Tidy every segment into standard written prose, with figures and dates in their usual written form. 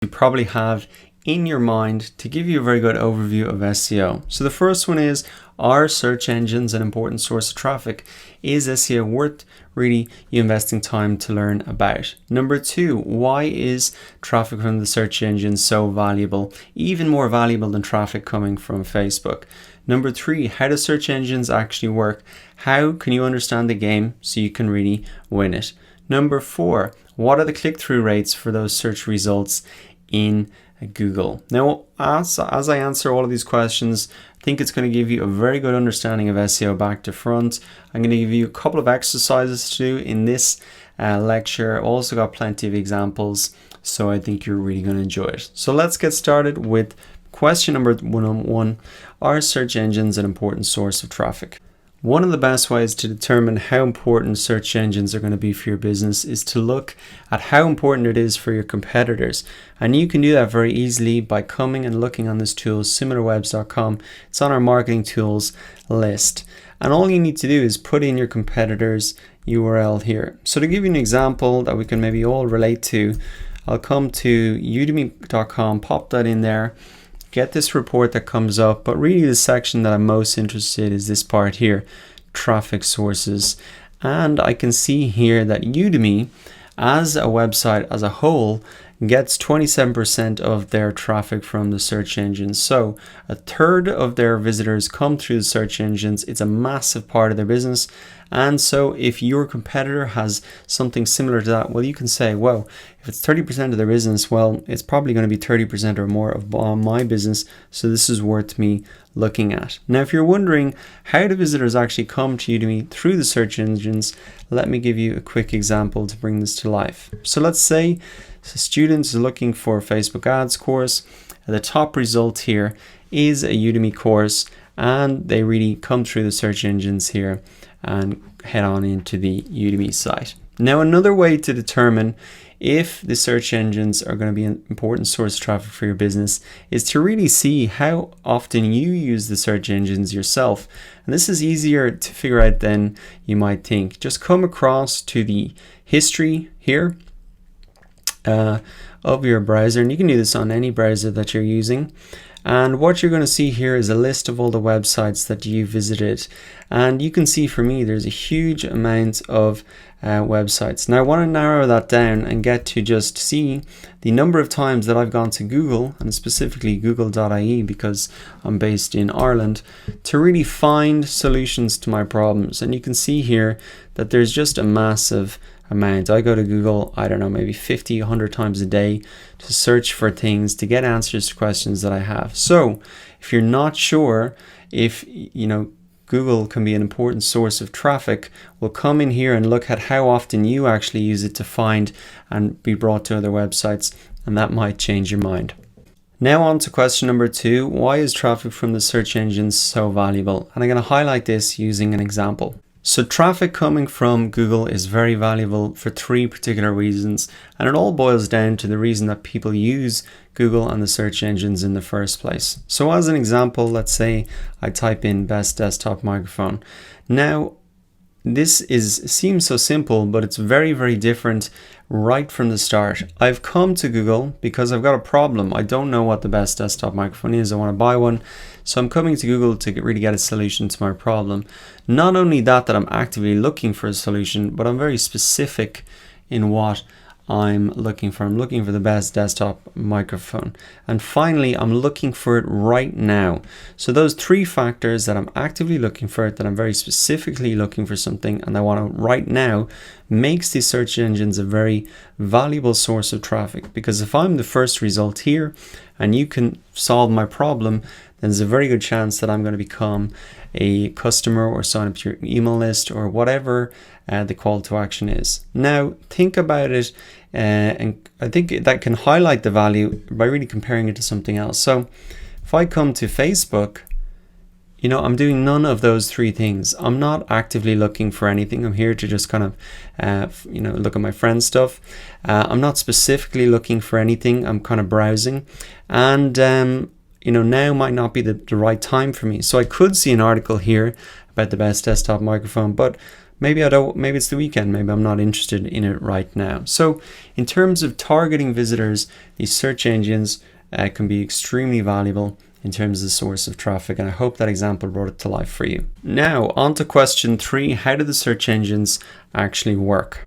you probably have in your mind to give you a very good overview of SEO. So the first one is, are search engines an important source of traffic? Is SEO worth really you investing time to learn about? Number two, why is traffic from the search engines so valuable, even more valuable than traffic coming from Facebook? Number three, how do search engines actually work? How can you understand the game so you can really win it? Number four, what are the click-through rates for those search results in Google? Now, as I answer all of these questions, I think it's going to give you a very good understanding of SEO back to front. I'm going to give you a couple of exercises to do in this lecture. Also got plenty of examples, so I think you're really going to enjoy it. So let's get started with question number 101. Are search engines an important source of traffic? One of the best ways to determine how important search engines are going to be for your business is to look at how important it is for your competitors. And you can do that very easily by coming and looking on this tool, similarwebs.com. It's on our marketing tools list. And all you need to do is put in your competitors' URL here. So to give you an example that we can maybe all relate to, I'll come to udemy.com, pop that in there, get this report that comes up, but really the section that I'm most interested in is this part here, traffic sources. And I can see here that Udemy as a website as a whole gets 27% of their traffic from the search engines. So a third of their visitors come through the search engines. It's a massive part of their business. And so if your competitor has something similar to that, well, you can say, well, if it's 30% of their business, well, it's probably going to be 30% or more of my business. So this is worth me looking at. Now, if you're wondering how do visitors actually come to Udemy through the search engines, let me give you a quick example to bring this to life. So let's say students are looking for a Facebook ads course. The top result here is a Udemy course, and they really come through the search engines here and head on into the Udemy site. Now, another way to determine if the search engines are going to be an important source of traffic for your business is to really see how often you use the search engines yourself. And this is easier to figure out than you might think. Just come across to the history here of your browser, and you can do this on any browser that you're using. And what you're going to see here is a list of all the websites that you visited. And you can see for me, there's a huge amount of websites. Now I want to narrow that down and get to just see the number of times that I've gone to Google, and specifically google.ie because I'm based in Ireland, to really find solutions to my problems. And you can see here that there's just a massive amount. I go to Google, I don't know, maybe 50, 100 times a day to search for things, to get answers to questions that I have. So if you're not sure if, Google can be an important source of traffic, we'll come in here and look at how often you actually use it to find and be brought to other websites, and that might change your mind. Now on to question number 2, why is traffic from the search engines so valuable? And I'm going to highlight this using an example. So traffic coming from Google is very valuable for 3 particular reasons, and it all boils down to the reason that people use Google and the search engines in the first place. So as an example, let's say I type in best desktop microphone. Now, this seems so simple, but it's very, very different right from the start. I've come to Google because I've got a problem. I don't know what the best desktop microphone is. I want to buy one. So I'm coming to Google to really get a solution to my problem. Not only that I'm actively looking for a solution, but I'm very specific in what I'm looking for. I'm looking for the best desktop microphone. And finally, I'm looking for it right now. So those 3 factors, that I'm actively looking for it, that I'm very specifically looking for something, and I want it right now, makes these search engines a very valuable source of traffic. Because if I'm the first result here and you can solve my problem, then there's a very good chance that I'm going to become a customer or sign up to your email list or whatever the call to action is. Now, think about it, and I think that can highlight the value by really comparing it to something else. So if I come to Facebook, I'm doing none of those 3 things. I'm not actively looking for anything. I'm here to just kind of, look at my friend's stuff. I'm not specifically looking for anything. I'm kind of browsing. And, now might not be the right time for me. So I could see an article here about the best desktop microphone, but maybe I don't, maybe it's the weekend, maybe I'm not interested in it right now. So in terms of targeting visitors, these search engines can be extremely valuable in terms of the source of traffic, and I hope that example brought it to life for you. Now on to question 3, how do the search engines actually work?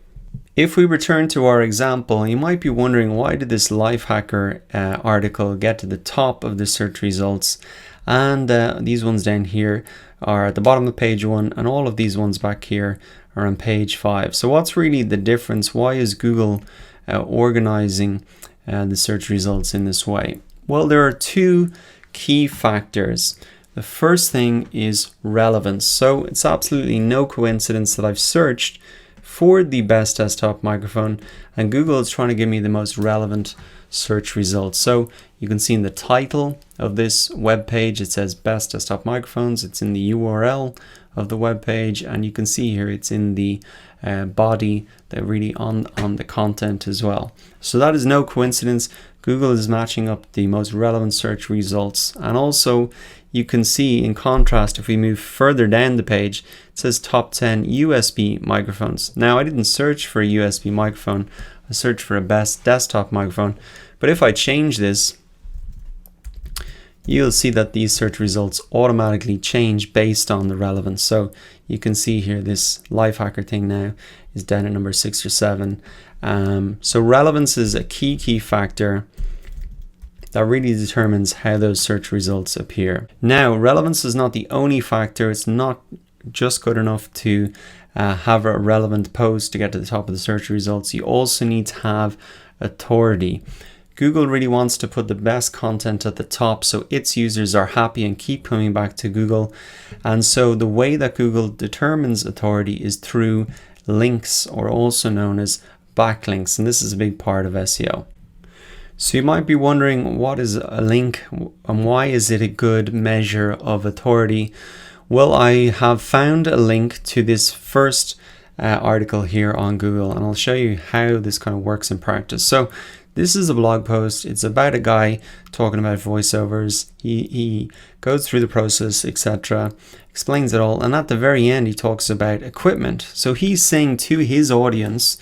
If we return to our example, you might be wondering, why did this Lifehacker article get to the top of the search results, and these ones down here are at the bottom of page 1, and all of these ones back here are on page 5. So what's really the difference? Why is Google organizing the search results in this way? Well, there are 2 key factors. The first thing is relevance. So it's absolutely no coincidence that I've searched for the best desktop microphone, and Google is trying to give me the most relevant search results. So you can see in the title of this web page, it says best desktop microphones. It's in the URL of the web page, and you can see here it's in the body, that really on the content as well. So that is no coincidence. Google is matching up the most relevant search results. And also you can see, in contrast, if we move further down the page, it says top 10 USB microphones. Now, I didn't search for a USB microphone, I searched for a best desktop microphone. But if I change this, you'll see that these search results automatically change based on the relevance. So you can see here this Lifehacker thing now is down at number 6 or 7. So relevance is a key factor that really determines how those search results appear. Now, relevance is not the only factor. It's not just good enough to have a relevant post to get to the top of the search results. You also need to have authority. Google really wants to put the best content at the top so its users are happy and keep coming back to Google. And so the way that Google determines authority is through links, or also known as backlinks. And this is a big part of SEO. So you might be wondering, what is a link and why is it a good measure of authority? Well, I have found a link to this first article here on Google, and I'll show you how this kind of works in practice. So this is a blog post. It's about a guy talking about voiceovers. He goes through the process, etc., explains it all, and at the very end he talks about equipment. So he's saying to his audience,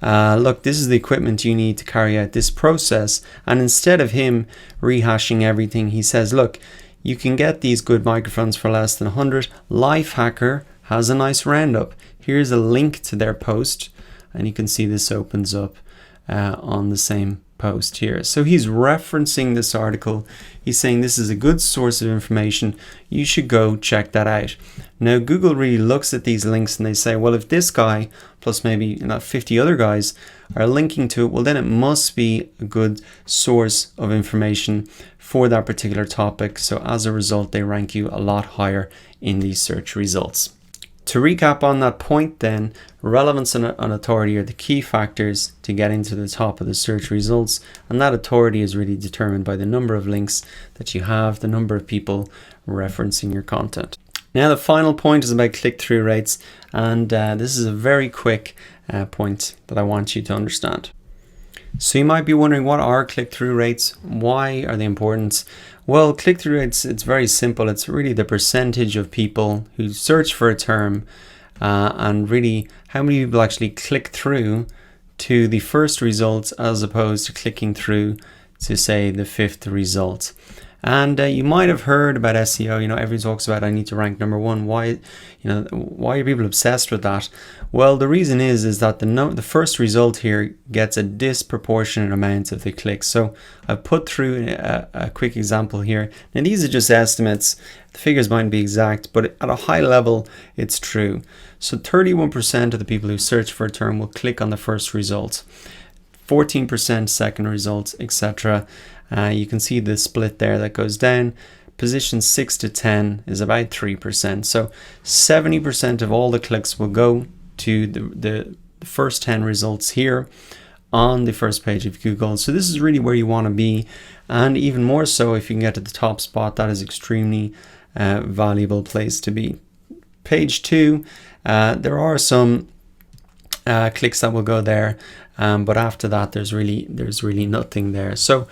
look, this is the equipment you need to carry out this process. And instead of him rehashing everything, he says, look, you can get these good microphones for less than 100. Lifehacker has a nice roundup. Here's a link to their post, and you can see this opens up on the same post here. So he's referencing this article. He's saying this is a good source of information. You should go check that out. Now, Google really looks at these links and they say, well, if this guy plus maybe 50 other guys are linking to it, well, then it must be a good source of information for that particular topic. So as a result, they rank you a lot higher in these search results. To recap on that point then, relevance and authority are the key factors to getting to the top of the search results, and that authority is really determined by the number of links that you have, the number of people referencing your content. Now the final point is about click-through rates, and this is a very quick point that I want you to understand. So you might be wondering, what are click-through rates? Why are they important? Well, click-through rates, it's very simple. It's really the percentage of people who search for a term and really how many people actually click through to the first result as opposed to clicking through to, say, the 5th result. And you might have heard about SEO. Everyone talks about, I need to rank number 1. Why are people obsessed with that? Well, the reason is that the first result here gets a disproportionate amount of the clicks. So I've put through a quick example here. Now these are just estimates. The figures might be exact, but at a high level, it's true. So 31% of the people who search for a term will click on the first result, 14% second result, etc. You can see the split there that goes down. Position 6 to 10 is about 3%. So 70% of all the clicks will go to the first 10 results here on the first page of Google. So this is really where you want to be. And even more so, if you can get to the top spot, that is extremely valuable place to be. Page 2, there are some clicks that will go there. But after that, there's really nothing there. So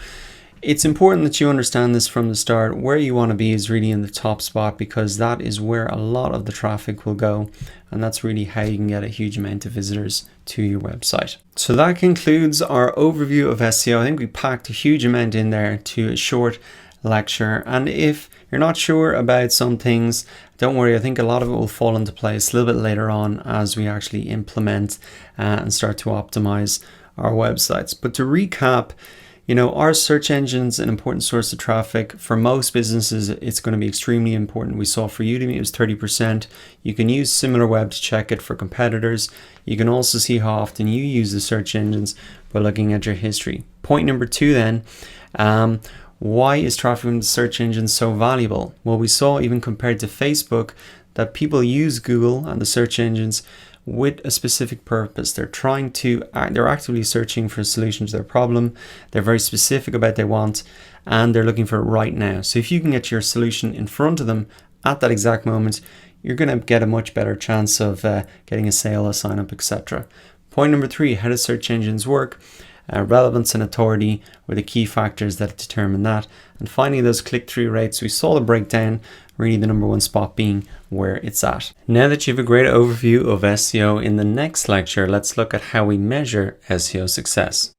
It's important that you understand this from the start. Where you want to be is really in the top spot, because that is where a lot of the traffic will go, and that's really how you can get a huge amount of visitors to your website. So that concludes our overview of SEO. I think we packed a huge amount in there to a short lecture, and if you're not sure about some things, don't worry, I think a lot of it will fall into place a little bit later on as we actually implement and start to optimize our websites. But to recap, our search engine's an important source of traffic. For most businesses, it's going to be extremely important. We saw for Udemy, it was 30%. You can use SimilarWeb to check it for competitors. You can also see how often you use the search engines by looking at your history. Point number 2 then, why is traffic from the search engine so valuable? Well, we saw, even compared to Facebook, that people use Google and the search engines with a specific purpose. They're actively searching for a solution to their problem. They're very specific about what they want, and they're looking for it right now. So if you can get your solution in front of them at that exact moment, you're going to get a much better chance of getting a sale, a sign up, etc. Point number 3, how do search engines work? Relevance and authority were the key factors that determine that. And finally, those click-through rates, we saw the breakdown, really the number 1 spot being where it's at. Now that you have a great overview of SEO, in the next lecture, let's look at how we measure SEO success.